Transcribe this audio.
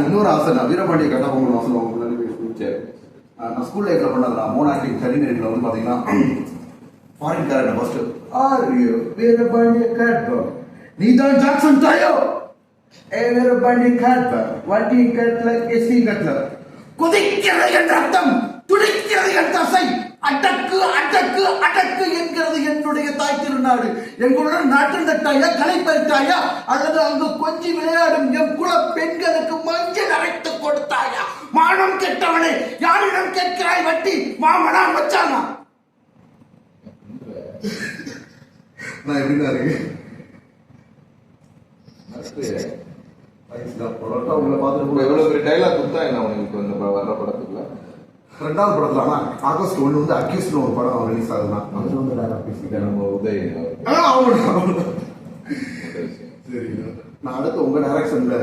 இன்னொரு ஆசை நான் வீரபாண்டிய கட்டபொம்மன் ஆசை உங்களுக்கு நான் ஸ்கூல் லைஃப்ல பண்ணது நான் மோன் ஆக்டிங் கலிநெறியில் வந்து பாத்தீங்கன்னா ஃபாரின் காரன் ஃபர்ஸ்ட் ஆர்யூ வீரபாண்டிய கட்டபொம்மன் நீதான் ஜாக்சன் டாயோ ஏ வீரபாண்டிய கட்டபொம்மன் வாட்டி கட்லர் எஸ்சி கட்லர் குதிக்கிறது என்ற அர்த்தம் துடிக்கிறது என்ற தசை அடக்கு அடக்கு அடக்கு என்கிறது என்னுடைய தாய் திருநாடு எங்களுடன் நாட்டு நட்டாயா களை பறித்தாயா அல்லது அங்கு கொஞ்சி விளையாடும் என் குல பெண்களுக்கு மஞ்சள் அரைத்து கொடுத்தாயா மானம் கெட்டவனே யாரிடம் கேட்கிறாய் வட்டி மாமனா வச்சானா நான் எப்படிதான் இருக்கு உங்களை பார்த்துட்டு எவ்வளவு பெரிய டைலாக் கொடுத்தா என்ன உங்களுக்கு இந்த வர்ற படத்துக்குள்ள ரெண்டாவது படத்துல ஆனா ஆகஸ்ட் 1 வந்து அக்யூஸ்ட்னு ஒரு படம் ரிலீஸ் ஆகுதுன்னா அதுல வந்து டைலாக் பேசிட்டேன் நம்ம உதய் சரி நான் அடுத்து உங்க டைரக்ஷன்ல